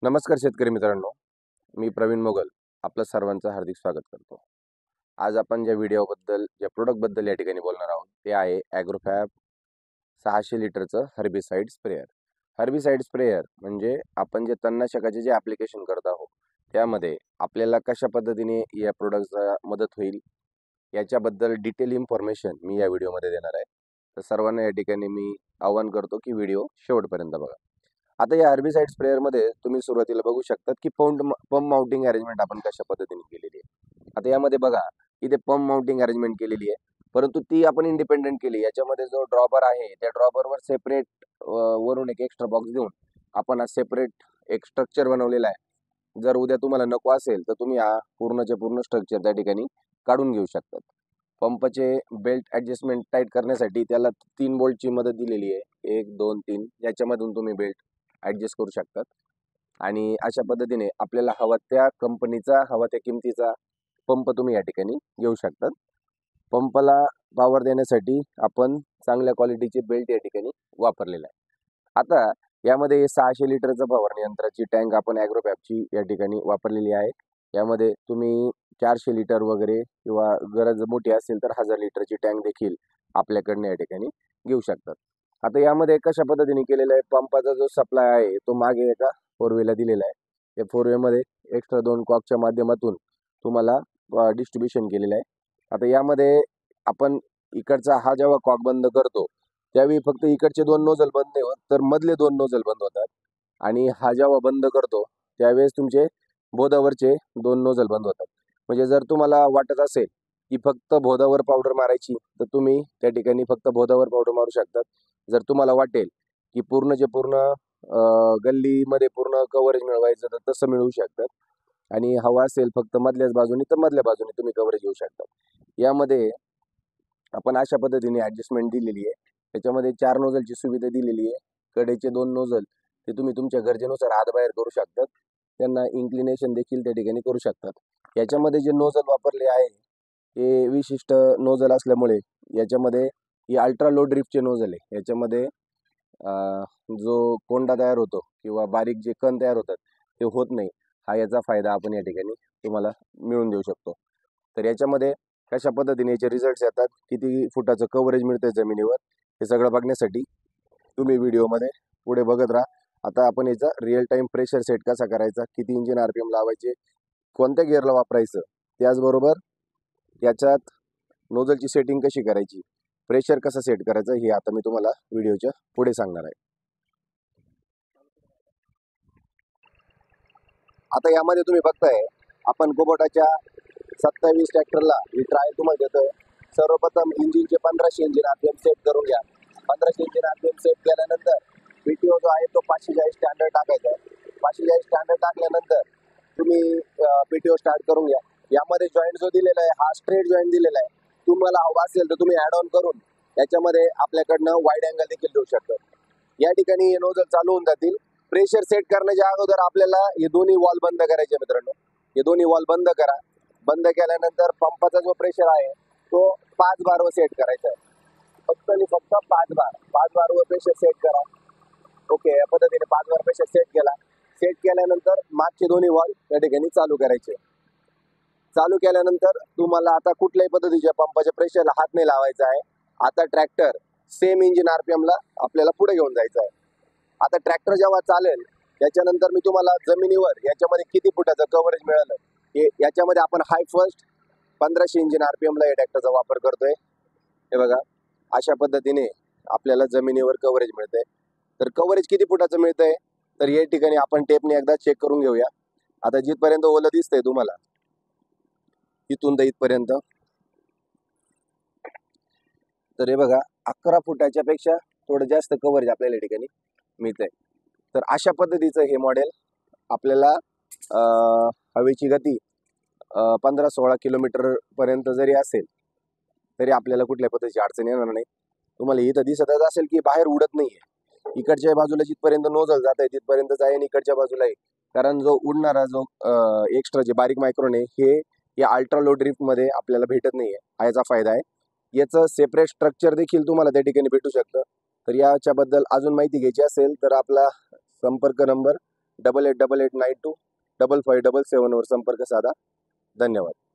नमस्कार शेतकरी मित्रांनो, मी प्रवीण मोगल आपलं सर्वांचं हार्दिक स्वागत करतो. आज आपण ज्या प्रोडक्टबद्दल या ठिकाणी बोलणार आहोत ते आहे ॲग्रोफॅब 600 लिटरचं हर्बिसाइड स्प्रेअर. हर्बिसाइड स्प्रेअर म्हणजे आपण जे तणनाशकाचे जे ॲप्लिकेशन करत आहोत त्यामध्ये आपल्याला कशा पद्धतीने या प्रोडक्टचा मदत होईल याच्याबद्दल डिटेल इन्फॉर्मेशन मी या व्हिडिओमध्ये देणार आहे. तर सर्वांना या ठिकाणी मी आवाहन करतो की व्हिडिओ शेवटपर्यंत बघा. आता या हर्बिसाइड स्प्रेअरमध्ये तुम्ही सुरुवातीला बघू शकतात की पंप माउंटिंग अरेंजमेंट आपण कशा पद्धतीने केलेली आहे. आता यामध्ये बघा इथे पंप माउंटिंग अरेंजमेंट केलेली आहे, परंतु ती आपण इंडिपेंडेंट केली. याच्यामध्ये जो ड्रॉपर आहे त्या ड्रॉपरवर सेपरेट वरून एक एक्स्ट्रा बॉक्स देऊन आपण हा सेपरेट एक स्ट्रक्चर बनवलेला आहे. जर उद्या तुम्हाला नको असेल तर तुम्ही हा पूर्णचे पूर्ण स्ट्रक्चर त्या ठिकाणी काढून घेऊ शकतात. पंपचे बेल्ट ॲडजस्टमेंट टाईट करण्यासाठी त्याला 3 बोल्टची मदत दिलेली आहे. 1, 2, 3 याच्यामधून तुम्ही बेल्ट ॲडजस्ट करू शकतात आणि अशा पद्धतीने आपल्याला हवा त्या कंपनीचा, हवा त्या किमतीचा पंप तुम्ही या ठिकाणी घेऊ शकतात. पंपाला पॉवर देण्यासाठी आपण चांगल्या क्वालिटीचे बेल्ट या ठिकाणी वापरलेला आहे. आता यामध्ये 600 लिटरचं फवारणी यंत्राची टँक आपण ॲग्रोफॅबची या ठिकाणी वापरलेली आहे. यामध्ये तुम्ही 400 लिटर वगैरे किंवा गरज मोठी असेल तर 1000 लिटरची टँक देखील आपल्याकडनं या ठिकाणी घेऊ शकतात. आता यामध्ये कशा पद्धतीने केलेलं आहे, पंपाचा जो सप्लाय आहे तो मागे एका 4 वेला दिलेला आहे. या 4 वेमध्ये एक्स्ट्रा 2 कॉकच्या माध्यमातून तुम्हाला डिस्ट्रीब्युशन केलेलं आहे. आता यामध्ये आपण इकडचा हा जेव्हा कॉक बंद करतो त्यावेळी फक्त इकडचे 2 नोझल बंद नाही होत, तर मधले 2 नोझल बंद होतात आणि हा जेव्हा बंद करतो त्यावेळेस तुमचे बोधावरचे 2 नोझल बंद होतात. म्हणजे जर तुम्हाला वाटत असेल की फक्त बोधावर पावडर मारायची तर तुम्ही त्या ठिकाणी फक्त बोधावर पावडर मारू शकतात. जर तुम्हाला वाटेल की पूर्णचे पूर्ण गल्लीमध्ये पूर्ण कव्हरेज मिळवायचं तर तसं मिळवू शकतात आणि हवा असेल फक्त मधल्याच बाजूनी तर मधल्या बाजूने तुम्ही कव्हरेज घेऊ शकतात. यामध्ये आपण अशा पद्धतीने ॲडजस्टमेंट दिलेली आहे. त्याच्यामध्ये 4 नोझलची सुविधा दिलेली आहे. कडेचे 2 नोझल ते तुम्ही तुमच्या गरजेनुसार आत-बाहेर करू शकतात. त्यांना इन्क्लिनेशन देखील त्या ठिकाणी करू शकतात. याच्यामध्ये जे नोझल वापरले आहे हे विशिष्ट नोझल असल्यामुळे याच्यामध्ये ही अल्ट्रा लो ड्रिफ्टचे नोझल आहे. याच्यामध्ये जो कोंडा तयार होतो किंवा बारीक जे कण तयार होतात ते होत नाही. हा याचा फायदा आपण या ठिकाणी तुम्हाला मिळवून देऊ शकतो. तर याच्यामध्ये कशा पद्धतीने याचे रिझल्ट्स येतात, किती फुटाचं कव्हरेज मिळतं जमिनीवर, हे सगळं बघण्यासाठी तुम्ही व्हिडिओमध्ये पुढे बघत राहा. आता आपण याचा रिअल टाईम प्रेशर सेट कसा करायचा, किती इंजिन RPM लावायचे, कोणत्या गिअरला वापरायचं, त्याचबरोबर याच्यात नोझलची सेटिंग कशी करायची, प्रेशर कसं सेट करायचं हे आता मी तुम्हाला व्हिडिओच्या पुढे सांगणार आहे. आता यामध्ये तुम्ही बघताय आपण कुबोटाच्या 27 ट्रॅक्टरला ही ट्रायल तुम्हाला देतोय. सर्वप्रथम इंजिनचे 1500 इंजिन RPM सेट करून घ्या. 1500 इंजिन RPM सेट केल्यानंतर PTO जो आहे तो 540 स्टँडर्ड टाकायचा आहे. 540 स्टँडर्ड टाकल्यानंतर तुम्ही PTO स्टार्ट करून घ्या. यामध्ये जॉईंट जो दिलेला आहे हा स्ट्रेट जॉईंट दिलेला आहे. तुम्हाला हवा असेल तर तुम्ही ॲड ऑन करून याच्यामध्ये आपल्याकडनं वाईड अँगल देखील देऊ शकता. या ठिकाणी हे नोझल चालू होऊन जातील. प्रेशर सेट करण्याच्या अगोदर आपल्याला हे दोन्ही वॉल बंद करायचे मित्रांनो. हे दोन्ही वॉल बंद करा. बंद केल्यानंतर पंपाचा जो प्रेशर आहे तो 5 बारवर सेट करायचा आहे. फक्त आणि फक्त 5 बार. 5 बारवर प्रेशर सेट करा. ओके, या पद्धतीने 5 बार प्रेशर सेट केला. सेट केल्यानंतर मागचे दोन्ही वॉल या ठिकाणी चालू करायचे. चालू केल्यानंतर तुम्हाला आता कुठल्याही पद्धतीच्या पंपाच्या प्रेशरला हात नाही लावायचा आहे. आता ट्रॅक्टर सेम इंजिन RPMला आपल्याला पुढे घेऊन जायचं आहे. आता ट्रॅक्टर जेव्हा चालेल त्याच्यानंतर मी तुम्हाला जमिनीवर याच्यामध्ये किती फुटाचं कव्हरेज मिळालं हे याच्यामध्ये आपण हाय फर्स्ट 1500 इंजिन RPMला या ट्रॅक्टरचा वापर करतोय. हे बघा अशा पद्धतीने आपल्याला जमिनीवर कव्हरेज मिळतंय. तर कव्हरेज किती फुटाचं मिळतंय तर या ठिकाणी आपण टेपने एकदा चेक करून घेऊया. आता जिथपर्यंत ओलं दिसतंय तुम्हाला इथून तर इथपर्यंत, तर हे बघा 11 फुटाच्या पेक्षा थोडं जास्त कव्हरेज आपल्याला या ठिकाणी मिळतंय. तर अशा पद्धतीचं हे मॉडेल आपल्याला हवेची गती 15-16 किलोमीटरपर्यंत जरी असेल तरी आपल्याला कुठल्या पद्धतीची अडचण येणार नाही. तुम्हाला इथं दिसतच असेल की बाहेर उडत नाही आहे. इकडच्या बाजूला जिथपर्यंत नोझल जात आहे तिथपर्यंत जाईन, इकडच्या बाजूला आहे. कारण जो उडणारा जो एक्स्ट्रा जे बारीक मायक्रोन आहे हे या अल्ट्रा लो ड्रिफ्टमध्ये आपल्याला भेटत नाही आहे. हा याचा फायदा आहे. याचं सेपरेट स्ट्रक्चर देखील तुम्हाला त्या ठिकाणी भेटू शकतं. तर याच्याबद्दल अजून माहिती घ्यायची असेल तर आपला संपर्क नंबर 888892 5577 वर संपर्क साधा. धन्यवाद.